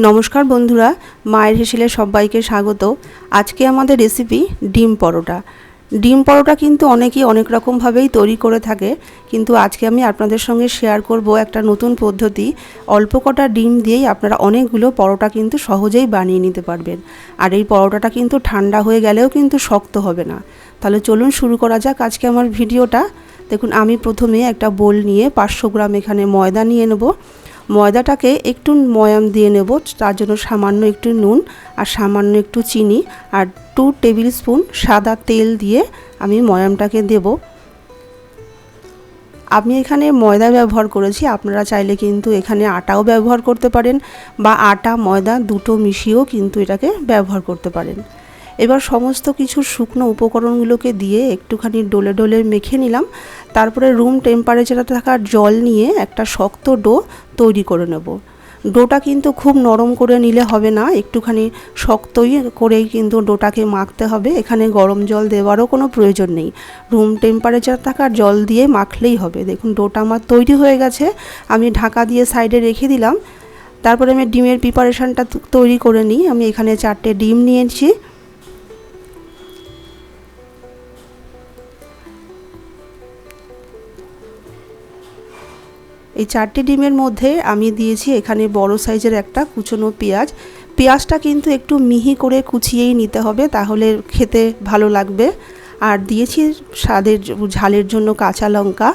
নমস্কার বন্ধুরা, মায়ের হেসেলে সবাইকে স্বাগত। আজকে আমাদের রেসিপি ডিম পরোটা। ডিম পরোটা কিন্তু অনেকেই অনেক রকমভাবেই তৈরি করে থাকে, কিন্তু আজকে আমি আপনাদের সঙ্গে শেয়ার করব একটা নতুন পদ্ধতি। অল্প কটা ডিম দিয়েই আপনারা অনেকগুলো পরোটা কিন্তু সহজেই বানিয়ে নিতে পারবেন। আর এই পরোটাটা কিন্তু ঠান্ডা হয়ে গেলেও কিন্তু শক্ত হবে না। তাহলে চলুন শুরু করা যাক আজকে আমার ভিডিওটা। দেখুন, আমি প্রথমে একটা বোল নিয়ে 500 গ্রাম এখানে ময়দা নিয়ে নেব। ময়দাটাকে একটু ময়াম দিয়ে নেব, তার জন্য সামান্য একটু নুন আর সামান্য একটু চিনি আর 2 টেবিল স্পুন সাদা তেল দিয়ে আমি ময়ামটাকে দেব। আমি এখানে ময়দা ব্যবহার করেছি, আপনারা চাইলে কিন্তু এখানে আটাও ব্যবহার করতে পারেন বা আটা ময়দা দুটো মিশিয়েও কিন্তু এটাকে ব্যবহার করতে পারেন। এবার সমস্ত কিছু শুকনো উপকরণগুলোকে দিয়ে একটুখানি ডোলে ডোলে মেখে নিলাম। তারপরে রুম টেম্পারেচারে থাকা জল নিয়ে একটা শক্ত ডো তৈরি করে নেব। ডোটা কিন্তু খুব নরম করে নিলে হবে না, একটুখানি শক্তই করেই কিন্তু ডোটাকে মাখতে হবে। এখানে গরম জল দেওয়ারও কোনো প্রয়োজন নেই, রুম টেম্পারেচার থাকা জল দিয়ে মাখলেই হবে। দেখুন, ডোটা আমার তৈরি হয়ে গেছে, আমি ঢাকা দিয়ে সাইডে রেখে দিলাম। তারপরে আমি ডিমের প্রিপারেশানটা তৈরি করে নিই। আমি এখানে 4টে ডিম নিয়েছি। এই 4টে ডিমের মধ্যে আমি দিয়েছি এখানে বড় সাইজের একটা কুচনো পেঁয়াজ। পেঁয়াজটা কিন্তু একটু মিহি করে কুচিয়েই নিতে হবে, তাহলে খেতে ভালো লাগবে। আর দিয়েছি স্বাদের ঝালের জন্য কাঁচা লঙ্কা,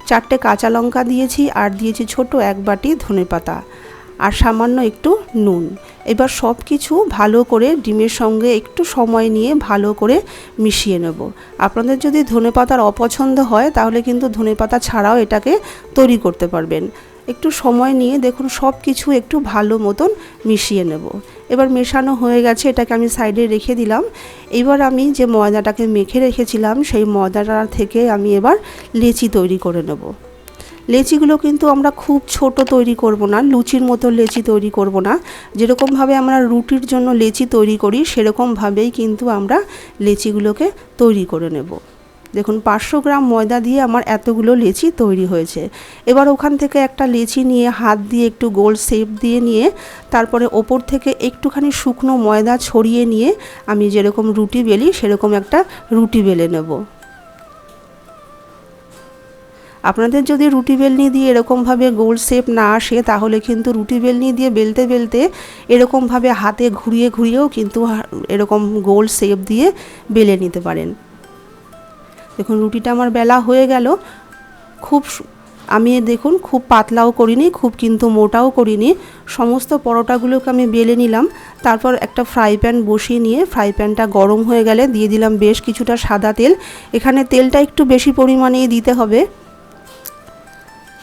4টে কাঁচা লঙ্কা দিয়েছি। আর দিয়েছি ছোট 1 বাটি ধনেপাতা আর সামান্য একটু নুন। এবার সব কিছু ভালো করে ডিমের সঙ্গে একটু সময় নিয়ে ভালো করে মিশিয়ে নেব। আপনাদের যদি ধনেপাতার অপছন্দ হয় তাহলে কিন্তু ধনেপাতা ছাড়াও এটাকে তৈরি করতে পারবেন। একটু সময় নিয়ে দেখুন সব কিছু একটু ভালো মতন মিশিয়ে নেব। এবার মেশানো হয়ে গেছে, এটাকে আমি সাইডে রেখে দিলাম। এবার আমি যে ময়দাটাকে মেখে রেখেছিলাম সেই ময়দাটা থেকে আমি এবার লেচি তৈরি করে নেব। লেচিগুলো কিন্তু আমরা খুব ছোট তৈরি করব না, লুচির মতো লেচি তৈরি করব না। যেরকমভাবে আমরা রুটির জন্য লেচি তৈরি করি সেরকমভাবেই কিন্তু আমরা লেচিগুলোকে তৈরি করে নেব। দেখুন, 500 গ্রাম ময়দা দিয়ে আমার এতগুলো লেচি তৈরি হয়েছে। এবার ওখান থেকে একটা লেচি নিয়ে হাত দিয়ে একটু গোল শেপ দিয়ে নিয়ে তারপরে ওপর থেকে একটুখানি শুকনো ময়দা ছড়িয়ে নিয়ে আমি যেরকম রুটি বেলি সেরকম একটা রুটি বেলে নেব। আপনাদের যদি রুটি বেলনি দিয়ে এরকমভাবে গোল শেপ না আসে তাহলে কিন্তু রুটি বেলনি দিয়ে বেলতে বেলতে এরকমভাবে হাতে ঘুরিয়ে ঘুরিয়েও কিন্তু এরকম গোল শেপ দিয়ে বেলে নিতে পারেন। দেখুন, রুটিটা আমার বেলা হয়ে গেল। আমি দেখুন খুব পাতলাও করিনি, খুব কিন্তু মোটাও করিনি। সমস্ত পরোটাগুলোকে আমি বেলে নিলাম। তারপর একটা ফ্রাই প্যান বসিয়ে নিয়ে ফ্রাই প্যানটা গরম হয়ে গেলে দিয়ে দিলাম বেশ কিছুটা সাদা তেল। এখানে তেলটা একটু বেশি পরিমাণেই দিতে হবে।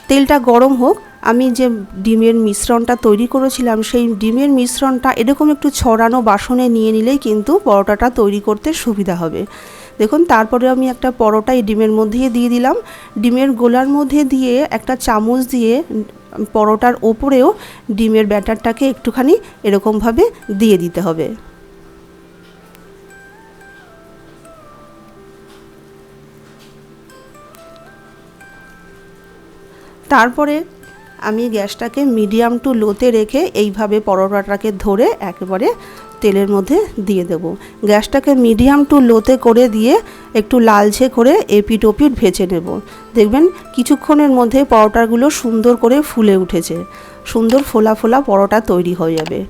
তেলটা গরম হোক। আমি যে ডিমের মিশ্রণটা তৈরি করেছিলাম সেই ডিমের মিশ্রণটা এরকম একটু ছড়ানো বাসনে নিয়ে নিলেই কিন্তু পরোটাটা তৈরি করতে সুবিধা হবে। দেখুন, তারপরে আমি একটা পরোটা এই ডিমের মধ্যে দিয়ে দিলাম। ডিমের গোলার মধ্যে দিয়ে একটা চামচ দিয়ে পরোটার ওপরেও ডিমের ব্যাটারটাকে একটুখানি এরকমভাবে দিয়ে দিতে হবে। তারপরে আমি গ্যাসটাকে মিডিয়াম টু লোতে রেখে এইভাবে পরোটাটাকে ধরে একেবারে তেলের মধ্যে দিয়ে দেব। গ্যাসটাকে মিডিয়াম টু লোতে করে দিয়ে একটু লালচে করে এপিট ওপিট ভেজে নেব। দেখবেন কিছুক্ষণের মধ্যে পরোটাগুলো সুন্দর করে ফুলে উঠেছে, সুন্দর ফোলা ফোলা পরোটা তৈরি হয়ে যাবে।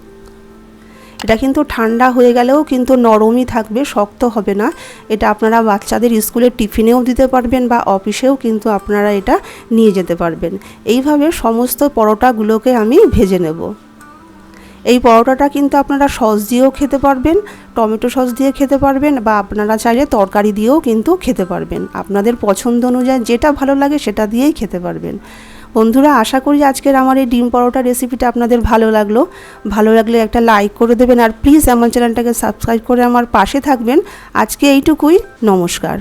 এটা কিন্তু ঠান্ডা হয়ে গেলেও কিন্তু নরমই থাকবে, শক্ত হবে না। এটা আপনারা বাচ্চাদের স্কুলের টিফিনেও দিতে পারবেন বা অফিসেও কিন্তু আপনারা এটা নিয়ে যেতে পারবেন। এইভাবে সমস্ত পরোটাগুলোকে আমি ভেজে নেব। এই পরোটাটা কিন্তু আপনারা সস দিয়েও খেতে পারবেন, টমেটো সস দিয়ে খেতে পারবেন বা আপনারা চাইলে তরকারি দিয়েও কিন্তু খেতে পারবেন। আপনাদের পছন্দ অনুযায়ী যেটা ভালো লাগে সেটা দিয়েই খেতে পারবেন। বন্ধুরা, আশা করি আজকের আমার এই ডিম পরোটা রেসিপিটা আপনাদের ভালো লাগলে একটা লাইক করে দেবেন আর প্লিজ আমার চ্যানেলটাকে সাবস্ক্রাইব করে আমার পাশে থাকবেন। আজকে এইটুকুই, নমস্কার।